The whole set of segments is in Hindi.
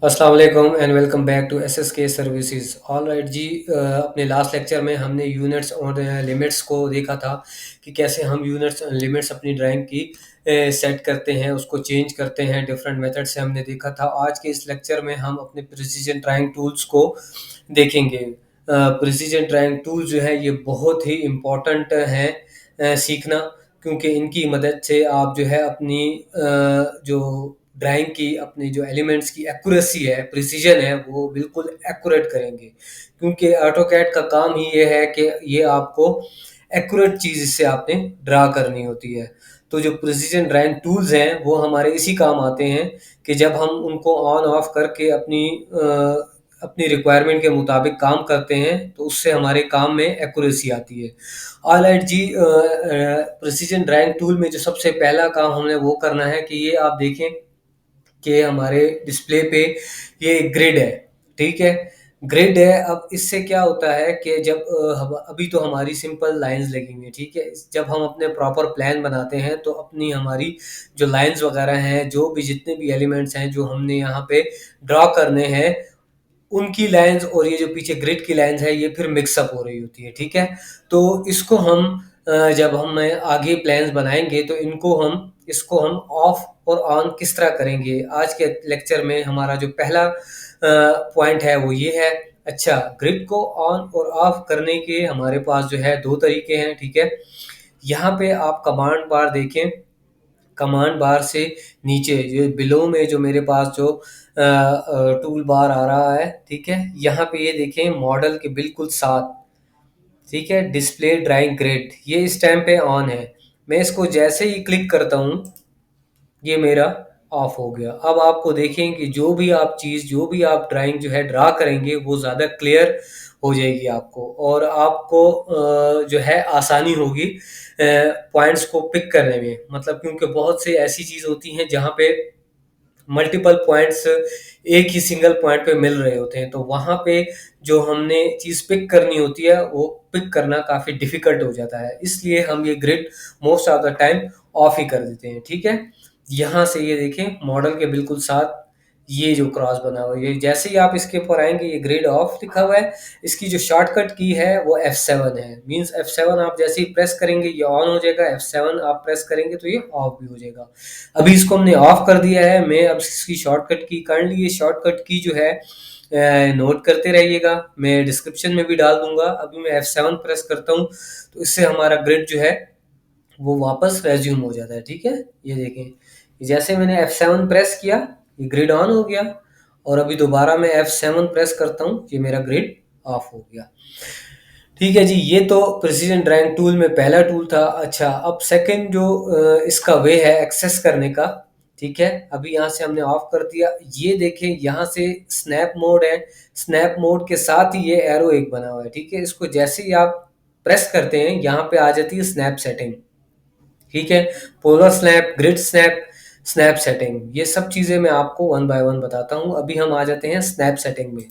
अस्सलाम वालेकुम and welcome back to SSK services. All right जी, अपने लास्ट लेक्चर में हमने यूनिट्स और लिमिट्स को देखा था कि कैसे हम यूनिट्स लिमिट्स अपनी ड्राइंग की सेट करते हैं, उसको चेंज करते हैं। डिफरेंट मेथड से हमने देखा था। आज के इस लेक्चर में हम अपने प्रिसीजन ड्राइंग टूल्स को देखेंगे। प्रिसीजन ड्राइंग टूल जो है ये बहुत ही इम्पोर्टेंट हैं सीखना, क्योंकि इनकी मदद से आप जो है अपनी जो ड्राइंग की, अपनी जो एलिमेंट्स की एक्यूरेसी है, प्रिसीजन है, वो बिल्कुल एक्यूरेट करेंगे। क्योंकि ऑटोकैड का काम ही ये है कि ये आपको एक्यूरेट चीज़ इससे आपने ड्रा करनी होती है। तो जो प्रिसीजन ड्राइंग टूल्स हैं वो हमारे इसी काम आते हैं कि जब हम उनको ऑन ऑफ करके अपनी रिक्वायरमेंट के मुताबिक काम करते हैं तो उससे हमारे काम में एक्यूरेसी आती है। ऑलराइट जी, प्रिसीजन ड्राइंग टूल में जो सबसे पहला काम हमने वो करना है कि ये आप देखें कि हमारे डिस्प्ले पे ये ग्रिड है, ठीक है? ग्रिड है। अब इससे क्या होता है कि जब अभी तो हमारी सिंपल लाइंस लगी हुई हैं, ठीक है? जब हम अपने प्रॉपर प्लान बनाते हैं तो अपनी हमारी जो लाइंस वगैरह हैं, जो भी जितने भी एलिमेंट्स हैं जो हमने यहाँ पे ड्रॉ करने हैं, उनकी लाइंस और ये जो पीछे ग्रिड की लाइंस है ये फिर मिक्सअप हो रही होती है, ठीक है? तो इसको हम जब हम आगे प्लान्स बनाएंगे तो इसको हम ऑफ और ऑन किस तरह करेंगे, आज के लेक्चर में हमारा जो पहला पॉइंट है वो ये है। अच्छा, ग्रिड को ऑन और ऑफ करने के हमारे पास जो है दो तरीके हैं, ठीक है? यहाँ पे आप कमांड बार देखें। कमांड बार से नीचे जो बिलो में जो मेरे पास जो टूल बार आ रहा है, ठीक है? यहाँ पे ये देखें मॉडल के बिल्कुल साथ, ठीक है, डिस्प्ले ड्राइंग ग्रिड, ये इस टाइम पे ऑन है। मैं इसको जैसे ही क्लिक करता हूँ ये मेरा ऑफ हो गया। अब आपको देखें कि जो भी आप ड्राइंग जो है ड्रा करेंगे वो ज़्यादा क्लियर हो जाएगी आपको, और आपको जो है आसानी होगी पॉइंट्स को पिक करने में। मतलब क्योंकि बहुत से ऐसी चीज़ होती हैं जहाँ पे मल्टीपल पॉइंट्स एक ही सिंगल पॉइंट पे मिल रहे होते हैं, तो वहाँ पे जो हमने चीज़ पिक करनी होती है वो पिक करना काफ़ी डिफिकल्ट हो जाता है। इसलिए हम ये grid most of the time off ही कर देते हैं, ठीक है? यहाँ से ये देखें मॉडल के बिल्कुल साथ ये जो क्रॉस बना हुआ है, ये जैसे ही आप इसके ऊपर आएंगे ये ग्रिड ऑफ लिखा हुआ है। इसकी जो शॉर्टकट की है वो F7 है। मींस F7 आप जैसे ही प्रेस करेंगे ये ऑन हो जाएगा, F7 आप प्रेस करेंगे तो ये ऑफ भी हो जाएगा। अभी इसको हमने ऑफ कर दिया है। मैं अब इसकी शॉर्टकट की कर ली है। शॉर्टकट की जो है नोट करते रहिएगा, मैं डिस्क्रिप्शन में भी डाल दूंगा। अभी मैं F7 प्रेस करता हूँ तो इससे हमारा ग्रिड जो है वो वापस रेज्यूम हो जाता है, ठीक है? ये देखें, जैसे मैंने F7 प्रेस किया ये ग्रिड ऑन हो गया, और अभी दोबारा मैं F7 प्रेस करता हूँ ये मेरा ग्रिड ऑफ हो गया। ठीक है जी, ये तो प्रिसीजन ड्राइंग टूल में पहला टूल था। अच्छा, अब सेकंड जो इसका वे है एक्सेस करने का, ठीक है? अभी यहाँ से हमने ऑफ कर दिया। ये देखें यहाँ से स्नैप मोड है। स्नैप मोड के साथ ही ये एरो एक बना हुआ है, ठीक है? इसको जैसे ही आप प्रेस करते हैं यहाँ पे आ जाती है स्नैप सेटिंग, ठीक है? Polar snap, grid snap, snap setting, ये सब चीज़ें मैं आपको वन बाय वन बताता हूँ। अभी हम आ जाते हैं स्नैप सेटिंग में।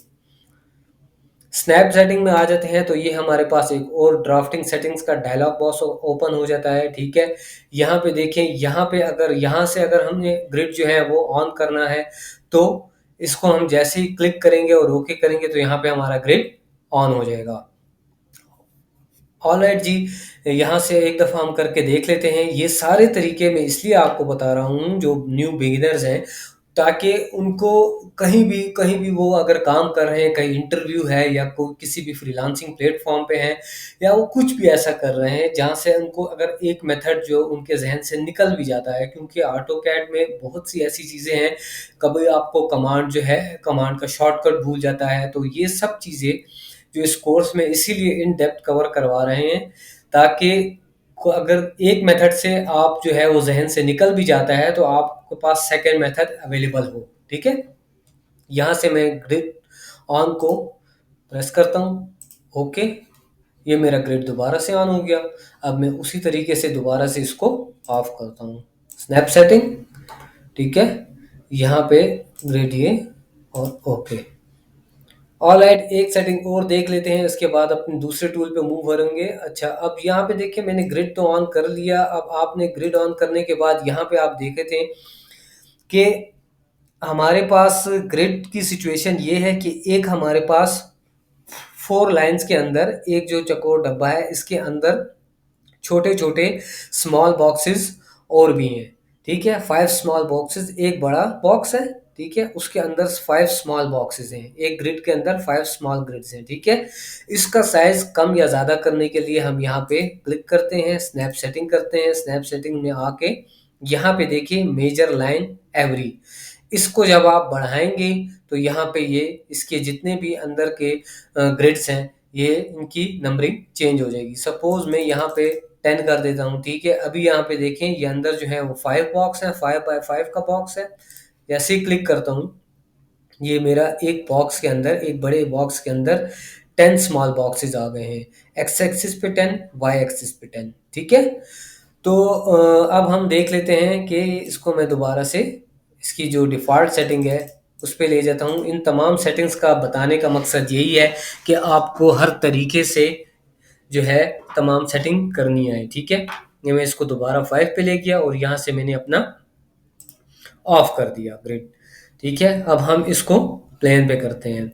स्नैप सेटिंग में आ जाते हैं तो ये हमारे पास एक और ड्राफ्टिंग सेटिंग्स का डायलॉग बॉक्स ओपन हो जाता है, ठीक है? यहाँ पे देखें, यहाँ पे अगर यहाँ से अगर हमने ग्रिड जो है वो ऑन करना है तो इसको हम जैसे ही क्लिक करेंगे और ओके करेंगे तो यहाँ पे हमारा ग्रिड ऑन हो जाएगा। ऑलराइट जी, यहाँ से एक दफ़ा हम करके देख लेते हैं। ये सारे तरीके मैं इसलिए आपको बता रहा हूँ जो न्यू बिगिनर्स हैं, ताकि उनको कहीं भी वो अगर काम कर रहे हैं, कहीं इंटरव्यू है या कोई किसी भी फ्रीलांसिंग प्लेटफॉर्म पे हैं, या वो कुछ भी ऐसा कर रहे हैं जहाँ से उनको अगर एक मेथड जो उनके जहन से निकल भी जाता है, क्योंकि ऑटोकैड में बहुत सी ऐसी चीज़ें हैं, कभी आपको कमांड जो है कमांड का शॉर्टकट भूल जाता है। तो ये सब चीज़ें जो इस कोर्स में इसीलिए इन डेप्थ कवर करवा रहे हैं, ताकि अगर एक मेथड से आप जो है वो जहन से निकल भी जाता है तो आपके पास सेकंड मेथड अवेलेबल हो, ठीक है? यहाँ से मैं ग्रिड ऑन को प्रेस करता हूँ, ओके, ये मेरा ग्रिड दोबारा से ऑन हो गया। अब मैं उसी तरीके से दोबारा से इसको ऑफ करता हूँ। स्नैप सेटिंग, ठीक है, यहाँ पे ग्रिड ये, और ओके। ऑलराइट, एक सेटिंग और देख लेते हैं, इसके बाद अपने दूसरे टूल पे मूव करेंगे। अच्छा, अब यहाँ पे देखिए मैंने ग्रिड तो ऑन कर लिया। अब आपने ग्रिड ऑन करने के बाद यहाँ पे आप देखे थे कि हमारे पास ग्रिड की सिचुएशन ये है कि एक हमारे पास 4 लाइन्स के अंदर एक जो चौकोर डब्बा है, इसके अंदर छोटे-छोटे स्मॉल बॉक्सेस और भी हैं, ठीक है? 5 स्मॉल बॉक्सेस, एक बड़ा बॉक्स है, ठीक है? उसके अंदर 5 स्मॉल बॉक्सेस हैं। एक ग्रिड के अंदर 5 स्मॉल ग्रिड्स हैं, ठीक है? इसका साइज़ कम या ज़्यादा करने के लिए हम यहाँ पे क्लिक करते हैं, स्नैप सेटिंग करते हैं। स्नैप सेटिंग में आके यहाँ पे देखिए मेजर लाइन एवरी, इसको जब आप बढ़ाएँगे तो यहाँ पे ये इसके जितने भी अंदर के ग्रिड्स हैं, ये इनकी नंबरिंग चेंज हो जाएगी। सपोज़ मैं यहाँ पे 10 कर देता हूँ, ठीक है? अभी यहाँ पे देखें ये अंदर जो है वो 5 बॉक्स है, 5 बाय 5 का बॉक्स है। जैसे ही क्लिक करता हूँ, ये मेरा एक बॉक्स के अंदर, एक बड़े बॉक्स के अंदर 10 स्मॉल बॉक्सेस आ गए हैं। एक्स एक्सिस पे 10, वाई एक्सिस पे 10, ठीक है? तो अब हम देख लेते हैं कि इसको मैं दोबारा से इसकी जो डिफ़ॉल्ट सेटिंग है, उस पे ले जाता हूँ। इन तमाम सेटिंग्स का बताने का मकसद यही है कि आपको हर तरीके से जो है तमाम सेटिंग करनी है, ठीक है? ये मैं इसको दोबारा 5 पे ले गया और यहाँ से मैंने अपना ऑफ कर दिया ग्रिड, ठीक है? अब हम इसको प्लेन पे करते हैं।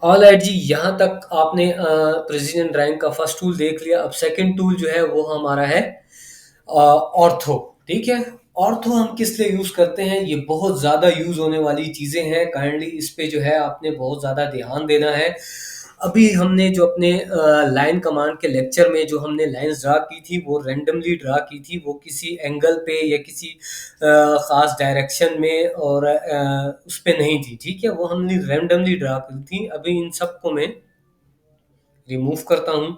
ऑलराइट जी, यहाँ तक आपने प्रिसिजन ड्राइंग का फर्स्ट टूल देख लिया। अब सेकंड टूल जो है वो हमारा है ऑर्थो, ठीक है? ऑर्थो हम किस लिए यूज़ करते हैं? ये बहुत ज़्यादा यूज़ होने वाली चीज़ें हैं, काइंडली इस पे जो है आपने बहुत ज़्यादा ध्यान देना है। अभी हमने जो अपने लाइन कमांड के लेक्चर में जो हमने लाइन्स ड्रा की थी, वो रैंडमली ड्रा की थी, वो किसी एंगल पे या किसी ख़ास डायरेक्शन में और उस पे नहीं थी, ठीक है? वो हमने रैंडमली ड्रा की थी। अभी इन सबको मैं रिमूव करता हूँ।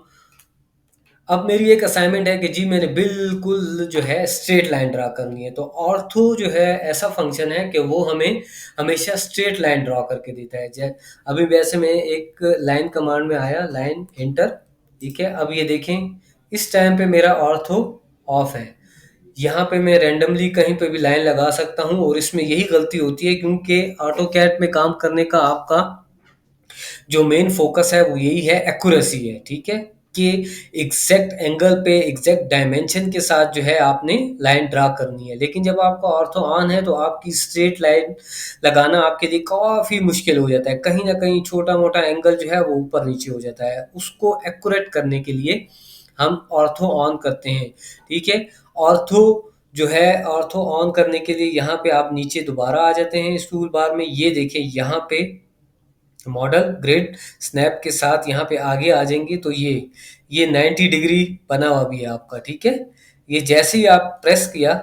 अब मेरी एक असाइनमेंट है कि जी मैंने बिल्कुल जो है स्ट्रेट लाइन ड्रा करनी है। तो ऑर्थो जो है ऐसा फंक्शन है कि वो हमें हमेशा स्ट्रेट लाइन ड्रा करके देता है। जै अभी वैसे मैं एक लाइन कमांड में आया, लाइन एंटर, ठीक है? अब ये देखें, इस टाइम पे मेरा ऑर्थो ऑफ है। यहाँ पे मैं रैंडमली कहीं पे भी लाइन लगा सकता हूँ और इसमें यही गलती होती है क्योंकि ऑटोकैड में काम करने का आपका जो मेन फोकस है वो यही है, एक्यूरेसी है, ठीक है? कि एग्जैक्ट एंगल पे एग्जैक्ट डायमेंशन के साथ जो है आपने लाइन ड्रा करनी है। लेकिन जब आपका ऑर्थो ऑन है तो आपकी स्ट्रेट लाइन लगाना आपके लिए काफ़ी मुश्किल हो जाता है। कहीं न कहीं छोटा-मोटा एंगल जो है वो ऊपर-नीचे हो जाता है। उसको एक्यूरेट करने के लिए हम ऑर्थो ऑन करते हैं, ठीक है? ऑर्थो जो है, ऑर्थो ऑन करने के लिए यहाँ पे आप नीचे दोबारा आ जाते हैं इस टूल बार में। ये देखें यहाँ पे मॉडल ग्रिड स्नैप के साथ यहाँ पे आगे आ जाएंगे तो ये 90 डिग्री बना हुआ भी है आपका, ठीक है? ये जैसे ही आप प्रेस किया,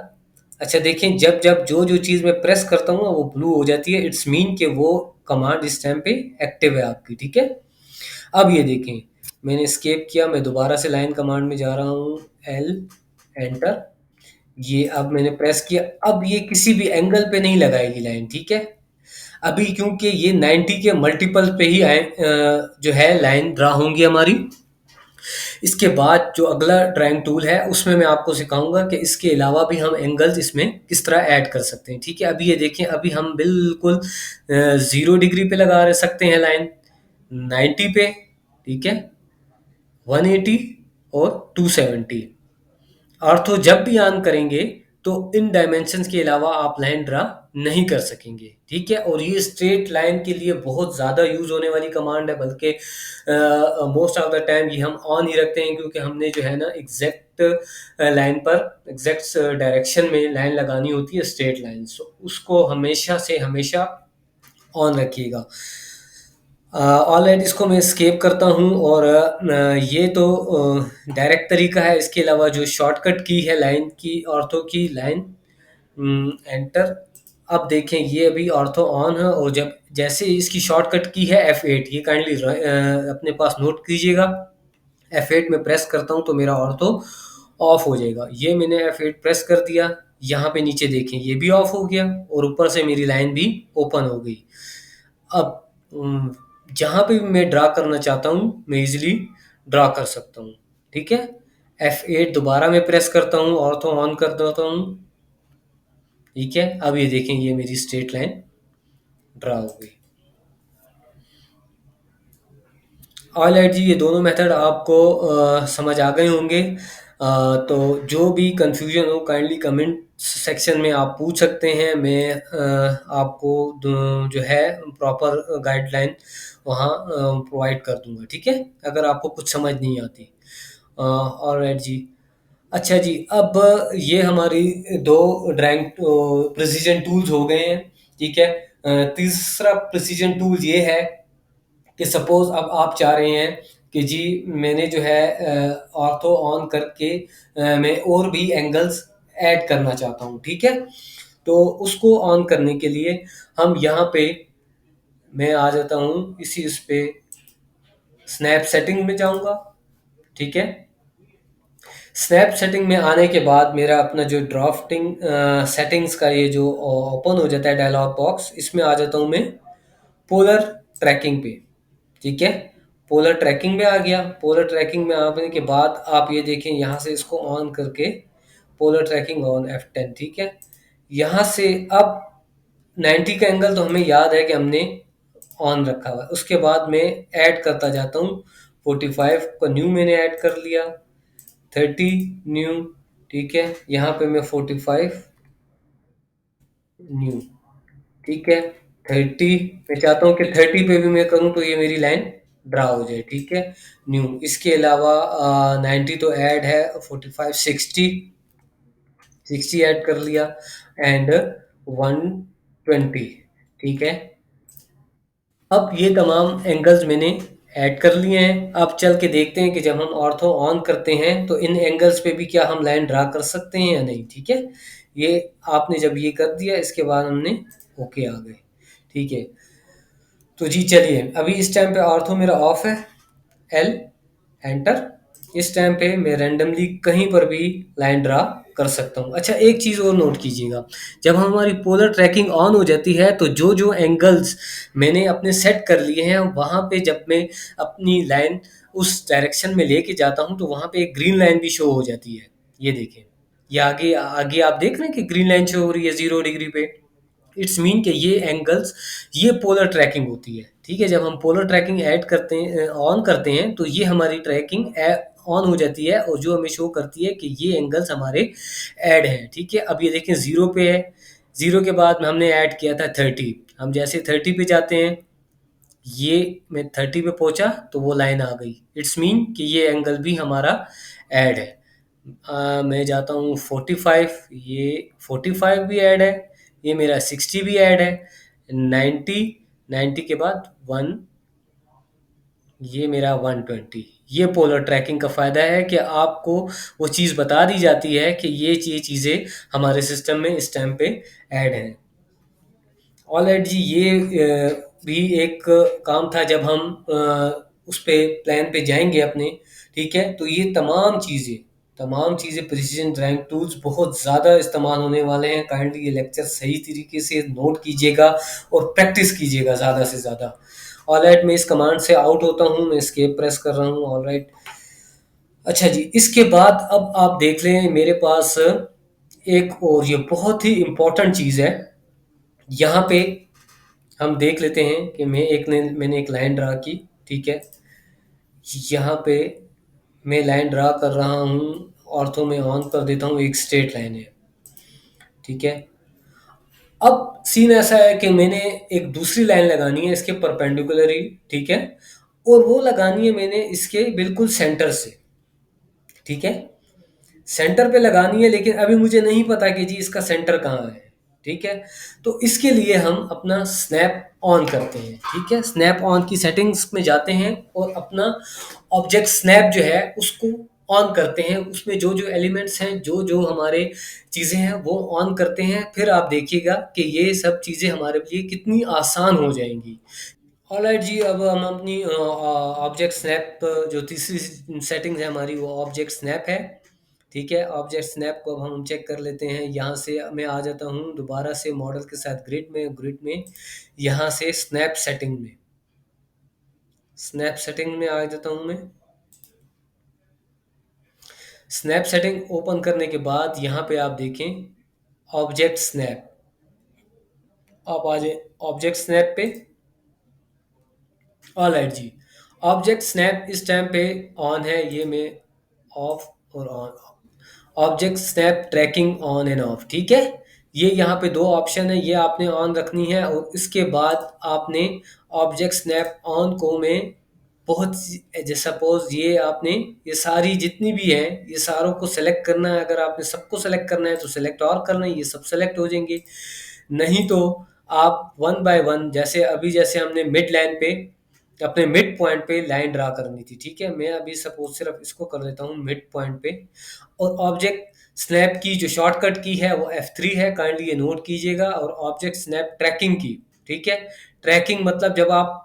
अच्छा देखें, जब जब जो जो चीज़ मैं प्रेस करता हूँ ना वो ब्लू हो जाती है, इट्स मीन कि वो कमांड इस टाइम पे एक्टिव है आपकी, ठीक है? अब ये देखें, मैंने स्केप किया, मैं दोबारा से लाइन कमांड में जा रहा हूँ, एल एंटर। ये अब मैंने प्रेस किया, अब ये किसी भी एंगल पे नहीं लगाएगी लाइन, ठीक है? अभी क्योंकि ये 90 के मल्टीपल पे ही जो है लाइन ड्रा होंगी हमारी। इसके बाद जो अगला ड्राइंग टूल है उसमें मैं आपको सिखाऊंगा कि इसके अलावा भी हम एंगल्स इसमें किस तरह ऐड कर सकते हैं, ठीक है? अभी ये देखें, अभी हम बिल्कुल 0 डिग्री पे लगा सकते हैं लाइन, 90 पे, ठीक है, 180 और 270। ऑर्थो जब भी ऑन करेंगे तो इन डायमेंशंस के अलावा आप लाइन ड्रा नहीं कर सकेंगे, ठीक है? और ये स्ट्रेट लाइन के लिए बहुत ज़्यादा यूज़ होने वाली कमांड है, बल्कि मोस्ट ऑफ द टाइम ये हम ऑन ही रखते हैं क्योंकि हमने जो है ना एग्जैक्ट लाइन पर एग्जैक्ट डायरेक्शन में लाइन लगानी होती है, स्ट्रेट लाइन। सो उसको हमेशा से हमेशा ऑन रखिएगा। ऑलराइट, इसको मैं स्केप करता हूँ और ये तो डायरेक्ट तरीका है। इसके अलावा जो शॉर्टकट की है लाइन की, ऑर्थो की लाइन, एंटर। अब देखें ये अभी ऑर्थो ऑन है और जब जैसे इसकी शॉर्टकट की है F8, ये काइंडली अपने पास नोट कीजिएगा। F8 में प्रेस करता हूँ तो मेरा ऑर्थो ऑफ हो जाएगा। ये मैंने F8 प्रेस कर दिया, यहाँ पे नीचे देखें ये भी ऑफ हो गया और ऊपर से मेरी लाइन भी ओपन हो गई। अब जहाँ पे भी मैं ड्रा करना चाहता हूँ मैं इजीली ड्रा कर सकता हूँ, ठीक है? F8 दोबारा मैं प्रेस करता हूँ, ऑर्थो ऑन कर देता हूँ, ठीक है? अब ये देखें ये मेरी स्ट्रेट लाइन ड्रा हो गई। ऑलराइट जी, ये दोनों मेथड आपको समझ आ गए होंगे। तो जो भी कंफ्यूजन हो काइंडली कमेंट सेक्शन में आप पूछ सकते हैं। मैं आपको जो है प्रॉपर गाइडलाइन वहाँ प्रोवाइड कर दूंगा, ठीक है, अगर आपको कुछ समझ नहीं आती। ऑलराइट जी। अच्छा जी, अब ये हमारी दो ड्राइंग प्रिसीजन टूल्स हो गए हैं, ठीक है। तीसरा प्रिसीजन टूल ये है कि सपोज अब आप चाह रहे हैं कि जी मैंने जो है ऑर्थो ऑन करके मैं और भी एंगल्स ऐड करना चाहता हूँ, ठीक है। तो उसको ऑन करने के लिए हम यहाँ पे, मैं आ जाता हूँ इसी उस पे स्नैप सेटिंग में जाऊँगा, ठीक है। स्नैप सेटिंग में आने के बाद मेरा अपना जो ड्राफ्टिंग सेटिंग्स का ये जो ओपन हो जाता है डायलॉग बॉक्स, इसमें आ जाता हूँ मैं पोलर ट्रैकिंग पे, ठीक है। पोलर ट्रैकिंग में आ गया। पोलर ट्रैकिंग में आने के बाद आप ये देखें यहाँ से इसको ऑन करके पोलर ट्रैकिंग ऑन F10, ठीक है। यहाँ से अब 90 का एंगल तो हमें याद है कि हमने ऑन रखा हुआ है। उसके बाद मैं ऐड करता जाता हूँ। 45 को न्यू मैंने ऐड कर लिया, 30 न्यू, ठीक है। यहाँ पे मैं 45 न्यू, ठीक है। 30 मैं चाहता हूँ कि 30 पे भी मैं करूँ तो ये मेरी लाइन ड्रा हो जाए, ठीक है। न्यू, इसके अलावा 90 तो ऐड है, 45 60 ऐड कर लिया, एंड 120, ठीक है। अब ये तमाम एंगल्स मैंने ऐड कर लिए हैं। अब चल के देखते हैं कि जब हम ऑर्थो ऑन करते हैं तो इन एंगल्स पे भी क्या हम लाइन ड्रा कर सकते हैं या नहीं, ठीक है। ये आपने जब ये कर दिया इसके बाद हमने ओके आ गए, ठीक है। तो जी चलिए, अभी इस टाइम पे ऑर्थो मेरा ऑफ है, एल एंटर। इस टाइम पे मैं रैंडमली कहीं पर भी लाइन ड्रा कर सकता हूँ। अच्छा, एक चीज़ और नोट कीजिएगा, जब हमारी पोलर ट्रैकिंग ऑन हो जाती है तो जो जो एंगल्स मैंने अपने सेट कर लिए हैं वहाँ पे जब मैं अपनी लाइन उस डायरेक्शन में लेके जाता हूँ तो वहाँ पे एक ग्रीन लाइन भी शो हो जाती है। ये देखें, ये आगे आगे आप देख रहे हैं कि ग्रीन लाइन शो हो रही है 0 डिग्री पे। इट्स मीन कि ये एंगल्स, ये पोलर ट्रैकिंग होती है, ठीक है। जब हम पोलर ट्रैकिंग ऐड करते हैं, ऑन करते हैं, तो ये हमारी ट्रैकिंग ऑन हो जाती है और जो हमें शो करती है कि ये एंगल्स हमारे ऐड हैं, ठीक है। अब ये देखें 0 पे है, 0 के बाद में हमने ऐड किया था 30। हम जैसे 30 पे जाते हैं, ये मैं 30 पे पहुंचा तो वो लाइन आ गई। इट्स मीन कि ये एंगल भी हमारा ऐड है। मैं जाता हूँ 45, ये 45 भी ऐड है, ये मेरा 60 भी ऐड है, 90, 90 के बाद 1, ये मेरा 120। ये पोलर ट्रैकिंग का फ़ायदा है कि आपको वो चीज़ बता दी जाती है कि ये चीज़ें हमारे सिस्टम में इस टाइम पे ऐड हैं। ऑलराइट जी, ये भी एक काम था जब हम उस पे प्लान पे जाएंगे अपने, ठीक है। तो ये तमाम चीज़ें प्रिसीजन ड्राइंग टूल्स बहुत ज़्यादा इस्तेमाल होने वाले हैं। काइंडली ये लेक्चर सही तरीके से नोट कीजिएगा और प्रैक्टिस कीजिएगा ज़्यादा से ज़्यादा। ऑलराइट, मैं इस कमांड से आउट होता हूँ, मैं एस्केप प्रेस कर रहा हूँ। ऑलराइट, अच्छा जी, इसके बाद अब आप देख लें मेरे पास एक और ये बहुत ही इम्पोर्टेंट चीज़ है। यहाँ पे हम देख लेते हैं कि मैंने एक लाइन ड्रा की, ठीक है। यहाँ पे मैं लाइन ड्रा कर रहा हूँ, ऑर्थो में ऑन कर देता हूँ, एक स्ट्रेट लाइन है, ठीक है। अब सीन ऐसा है कि मैंने एक दूसरी लाइन लगानी है इसके परपेंडिकुलर ही, ठीक है। और वो लगानी है मैंने इसके बिल्कुल सेंटर से, ठीक है। सेंटर पे लगानी है, लेकिन अभी मुझे नहीं पता कि जी इसका सेंटर कहाँ है, ठीक है। तो इसके लिए हम अपना स्नैप ऑन करते हैं, ठीक है। स्नैप ऑन की सेटिंग्स में जाते हैं और अपना ऑब्जेक्ट स्नैप जो है उसको ऑन करते हैं। उसमें जो जो एलिमेंट्स हैं, जो जो हमारे चीज़ें हैं वो ऑन करते हैं। फिर आप देखिएगा कि ये सब चीज़ें हमारे लिए कितनी आसान हो जाएंगी। ऑलराइट जी, अब हम अपनी ऑब्जेक्ट स्नैप, जो तीसरी सेटिंग है हमारी, वो ऑब्जेक्ट स्नैप है, ठीक है। ऑब्जेक्ट स्नैप को अब हम चेक कर लेते हैं। यहाँ से मैं आ जाता हूँ दोबारा से मॉडल के साथ ग्रिड में यहाँ से स्नैप सेटिंग में आ जाता हूँ मैं। स्नैप सेटिंग ओपन करने के बाद यहाँ पे आप देखें ऑब्जेक्ट स्नैप। आप आ जाए ऑब्जेक्ट स्नैप पे। ऑलराइट जी, ऑब्जेक्ट स्नैप इस टाइम पे ऑन है, ये मैं ऑफ और on. Object snap tracking on and off, ठीक है। ये यहाँ पे दो ऑप्शन है, ये आपने ऑन रखनी है, और इसके बाद आपने ऑब्जेक्ट स्नैप ऑन को में बहुत जैसे सपोज ये आपने ये सारी जितनी भी है ये सारों को सेलेक्ट करना है। अगर आपने सबको सेलेक्ट करना है तो सेलेक्ट और करना है, ये सब सेलेक्ट हो जाएंगे। नहीं तो आप वन बाय वन, जैसे अभी जैसे हमने मिड लाइन पे अपने मिड पॉइंट पे लाइन ड्रा करनी थी, ठीक है। मैं अभी सपोज सिर्फ इसको कर देता हूँ मिड पॉइंट पे। और ऑब्जेक्ट स्नैप की जो शॉर्टकट की है वो F3 है, काइंडली ये नोट कीजिएगा। और ऑब्जेक्ट स्नैप ट्रैकिंग की, ठीक है। ट्रैकिंग मतलब जब आप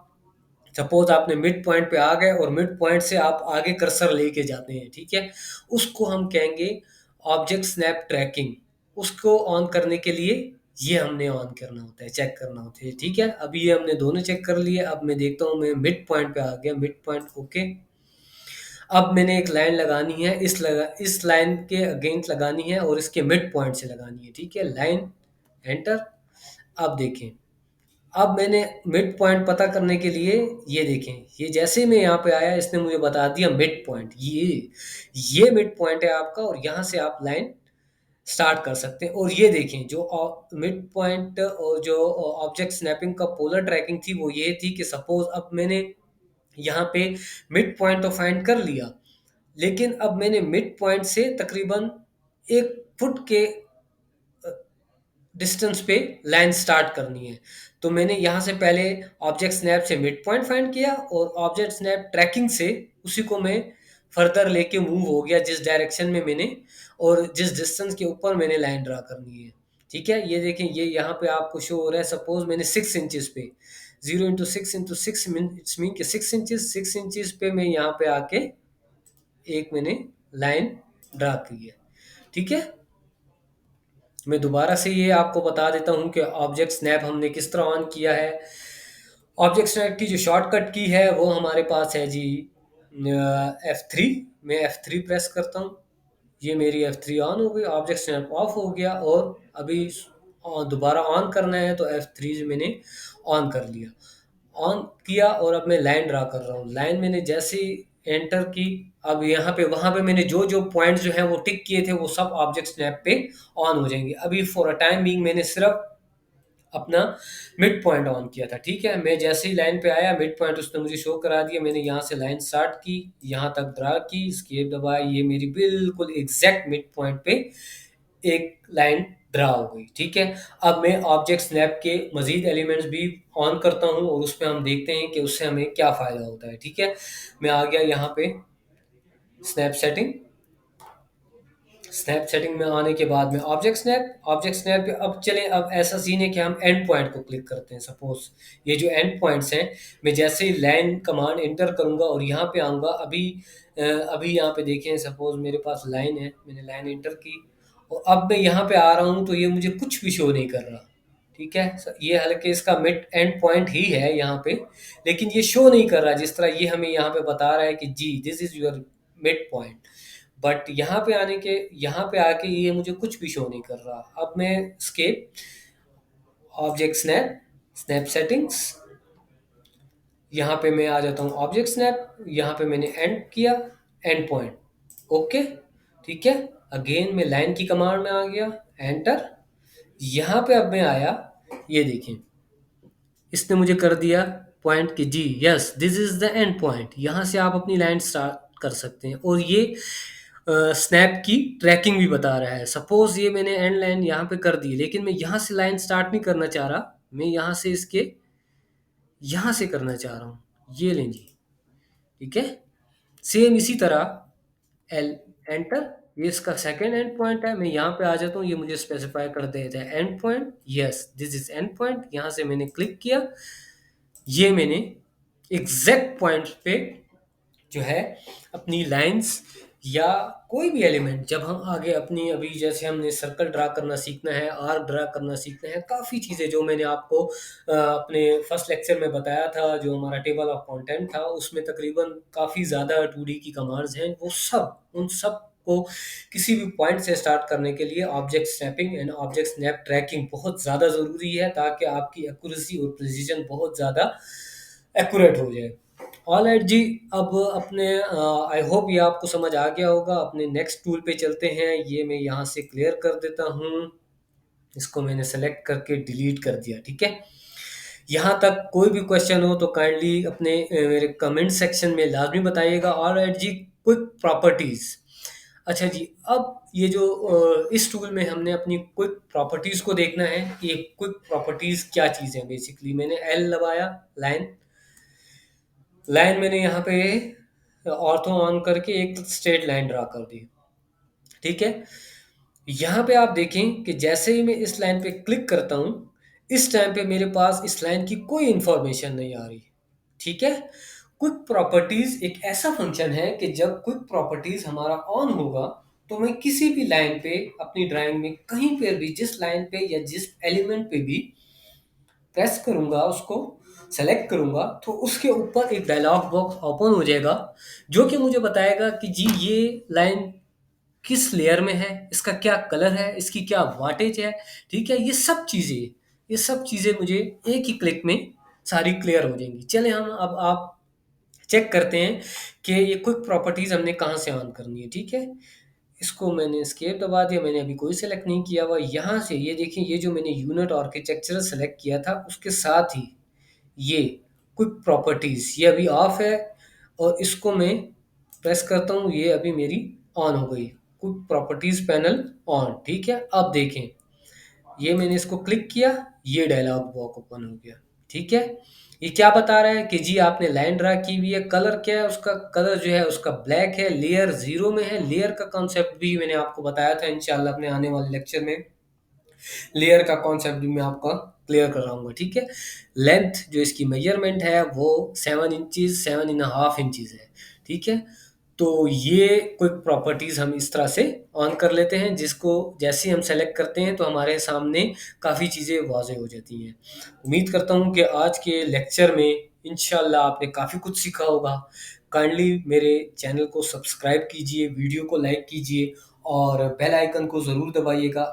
सपोज आपने मिड पॉइंट पे आ गए और मिड पॉइंट से आप आगे कर्सर लेके जाते हैं, ठीक है, उसको हम कहेंगे ऑब्जेक्ट स्नैप ट्रैकिंग। उसको ऑन करने के लिए ये हमने ऑन करना होता है, चेक करना होता है, ठीक है। अभी ये हमने दोनों चेक कर लिए। अब मैं देखता हूँ मैं मिड पॉइंट पे आ गया, मिड पॉइंट ओके। अब मैंने एक लाइन लगानी है, इस लाइन के अगेंस्ट लगानी है और इसके मिड पॉइंट से लगानी है, ठीक है। Line enter. अब देखें, अब मैंने मिड पॉइंट पता करने के लिए ये देखें, ये जैसे ही मैं यहाँ पे आया इसने मुझे बता दिया मिड पॉइंट, ये मिड पॉइंट है आपका, और यहाँ से आप लाइन स्टार्ट कर सकते हैं। और ये देखें जो मिड पॉइंट और जो ऑब्जेक्ट स्नैपिंग का पोलर ट्रैकिंग थी वो ये थी कि सपोज अब मैंने यहाँ पे मिड पॉइंट तो फाइंड कर लिया, लेकिन अब मैंने मिड पॉइंट से तकरीबन 1 फुट के डिस्टेंस पे लाइन स्टार्ट करनी है। तो मैंने यहाँ से पहले ऑब्जेक्ट स्नैप से मिड पॉइंट फाइंड किया, और ऑब्जेक्ट स्नैप ट्रैकिंग से उसी को मैं फर्दर लेके मूव हो गया जिस डायरेक्शन में मैंने और जिस डिस्टेंस के ऊपर मैंने लाइन ड्रा करनी है, ठीक है। ये देखें, ये यहाँ पे आपको शो हो रहा है। सपोज मैंने 6 इंचज पे 0 इंटू 6 इट्स मीन के 6 इंचज, 6 इंचज पे मैं यहाँ पे आके एक मैंने लाइन ड्रा की है, ठीक है। मैं दोबारा से ये आपको बता देता हूँ कि ऑब्जेक्ट स्नैप हमने किस तरह ऑन किया है। ऑब्जेक्ट स्नैप की जो शॉर्टकट की है वो हमारे पास है जी F3। मैं F3 प्रेस करता हूँ, ये मेरी F3 ऑन हो गई, ऑब्जेक्ट स्नैप ऑफ हो गया। और अभी दोबारा ऑन करना है तो F3 से मैंने ऑन कर लिया, ऑन किया। और अब मैं लाइन ड्रा कर रहा हूँ। लाइन मैंने जैसे ही एंटर की, अब यहाँ पे वहां पे मैंने जो जो पॉइंट्स जो है वो टिक किए थे वो सब ऑब्जेक्ट स्नैप पे ऑन हो जाएंगे। अभी फॉर अ टाइम बीइंग मैंने सिर्फ अपना मिड पॉइंट ऑन किया था, ठीक है। मैं जैसे ही लाइन पे आया मिड पॉइंट उसने मुझे शो करा दिया। मैंने यहाँ से लाइन स्टार्ट की, यहाँ तक ड्रा की, स्केप दबाया, ये मेरी बिल्कुल एग्जैक्ट मिड पॉइंट पे एक लाइन ड्रा हो गई, ठीक है। अब मैं ऑब्जेक्ट स्नैप के मजीद एलिमेंट्स भी ऑन करता हूँ और उस पर हम देखते हैं कि उससे हमें क्या फ़ायदा होता है, ठीक है। मैं आ गया यहाँ पे स्नैप सेटिंग। स्नैप सेटिंग में आने के बाद में ऑब्जेक्ट स्नैप पे अब चलें। अब ऐसा सीन है कि हम एंड पॉइंट को क्लिक करते हैं। सपोज ये जो एंड पॉइंट्स हैं, मैं जैसे ही लाइन कमांड एंटर करूंगा और यहाँ पे आऊँगा, अभी यहाँ पे देखें, सपोज मेरे पास लाइन है, मैंने लाइन एंटर की और अब मैं यहाँ पे आ रहा हूँ तो ये मुझे कुछ भी शो नहीं कर रहा, ठीक है। ये हालांकि इसका मिड एंड पॉइंट ही है यहाँ पे, लेकिन ये शो नहीं कर रहा जिस तरह ये हमें यहाँ पे बता रहा है कि जी this is your mid point. But यहाँ पे आके ये मुझे कुछ भी शो नहीं कर रहा। अब मैं escape object snap snap settings, यहाँ पे मैं आ जाता हूँ ऑब्जेक्ट स्नैप, यहाँ पे मैंने एंड किया, एंड पॉइंट ओके, ठीक है। अगेन मैं लाइन की कमांड में आ गया, एंटर। यहाँ पे अब मैं आया, ये देखें इसने मुझे कर दिया पॉइंट कि जी yes this is the end point. यहाँ से आप अपनी लाइन स्टार्ट कर सकते हैं और ये स्नैप की ट्रैकिंग भी बता रहा है। सपोज ये मैंने एंड लाइन यहाँ पे कर दी, लेकिन मैं यहाँ से लाइन स्टार्ट नहीं करना चाह रहा, मैं यहाँ से इसके यहाँ से करना चाह रहा हूँ। ये लें जी, ठीक है। सेम इसी तरह एल एंटर, ये इसका सेकंड एंड पॉइंट है। मैं यहाँ पे आ जाता हूँ, ये मुझे स्पेसिफाई कर देता है and point, yes this is and point. यहाँ से मैंने क्लिक किया, ये मैंने एग्जैक्ट पॉइंट पे जो है अपनी लाइंस या कोई भी एलिमेंट, जब हम आगे अपनी अभी जैसे हमने सर्कल ड्रा करना सीखना है, आर्क ड्रा करना सीखना है, काफ़ी चीज़ें जो मैंने आपको अपने फर्स्ट लेक्चर में बताया था, जो हमारा टेबल ऑफ कंटेंट था उसमें तकरीबन काफ़ी ज़्यादा 2D की कमांड्स हैं। वो सब उन सब को किसी भी पॉइंट से स्टार्ट करने के लिए object snapping and object snap tracking बहुत ज़्यादा ज़रूरी है, ताकि आपकी एक्यूरेसी और प्रिसीजन बहुत ज़्यादा एक्यूरेट हो जाए। ऑलराइट जी। अब अपने आई होप ये आपको समझ आ गया होगा। अपने नेक्स्ट टूल पे चलते हैं। ये मैं यहाँ से क्लियर कर देता हूँ। इसको मैंने सेलेक्ट करके डिलीट कर दिया, ठीक है। यहाँ तक कोई भी क्वेश्चन हो तो काइंडली अपने मेरे कमेंट सेक्शन में लाजमी बताइएगा। ऑलराइट जी, क्विक प्रॉपर्टीज। अच्छा जी, अब ये जो इस टूल में हमने अपनी क्विक प्रॉपर्टीज को देखना है। ये क्विक प्रॉपर्टीज क्या चीज़ है। बेसिकली मैंने एल दबाया, लाइन लाइन मैंने यहाँ पे ऑर्थो ऑन करके एक स्ट्रेट लाइन ड्रा कर दी, ठीक है। यहाँ पे आप देखें कि जैसे ही मैं इस लाइन पे क्लिक करता हूँ, इस टाइम पे मेरे पास इस लाइन की कोई इंफॉर्मेशन नहीं आ रही, ठीक है। क्विक प्रॉपर्टीज एक ऐसा फंक्शन है कि जब क्विक प्रॉपर्टीज हमारा ऑन होगा तो मैं किसी भी लाइन पे अपनी ड्राइंग में कहीं पे भी जिस लाइन पे या जिस एलिमेंट पे भी प्रेस करूंगा, उसको सेलेक्ट करूंगा, तो उसके ऊपर एक डायलॉग बॉक्स ओपन हो जाएगा जो कि मुझे बताएगा कि जी ये लाइन किस लेयर में है, इसका क्या कलर है, इसकी क्या वाटेज है, ठीक है। ये सब चीज़ें मुझे एक ही क्लिक में सारी क्लियर हो जाएंगी। चले हम अब आप चेक करते हैं कि ये क्विक प्रॉपर्टीज हमने कहाँ से ऑन करनी है, ठीक है। इसको मैंने एस्केप दबा दिया। मैंने अभी कोई सेलेक्ट नहीं किया हुआ। यहाँ से ये देखिए, ये जो मैंने यूनिट आर्किटेक्चर सेलेक्ट किया था उसके साथ ही ये क्विक प्रॉपर्टीज ये अभी ऑफ है, और इसको मैं प्रेस करता हूँ, ये अभी मेरी ऑन हो गई। क्विक प्रॉपर्टीज पैनल ऑन, ठीक है। अब देखें, ये मैंने इसको क्लिक किया, ये डायलॉग बॉक्स ओपन हो गया, ठीक है। ये क्या बता रहा है कि जी आपने लाइन ड्रा की हुई है। कलर क्या है उसका? कलर जो है उसका ब्लैक है। लेयर जीरो में है। लेयर का कॉन्सेप्ट भी मैंने आपको बताया था। इंशाल्लाह अपने आने वाले लेक्चर में लेयर का कॉन्सेप्ट भी मैं आपका क्लियर कराऊंगा, ठीक है। लेंथ जो इसकी मेजरमेंट है वो 7 इंचज 7.5 इंचज है, ठीक है। तो ये क्विक प्रॉपर्टीज हम इस तरह से ऑन कर लेते हैं, जिसको जैसे ही हम सेलेक्ट करते हैं तो हमारे सामने काफ़ी चीज़ें वाज़ेह हो जाती हैं। उम्मीद करता हूँ कि आज के लेक्चर में इंशाल्लाह आपने काफ़ी कुछ सीखा होगा। काइंडली मेरे चैनल को सब्सक्राइब कीजिए, वीडियो को लाइक कीजिए और बेल आइकन को ज़रूर दबाइएगा।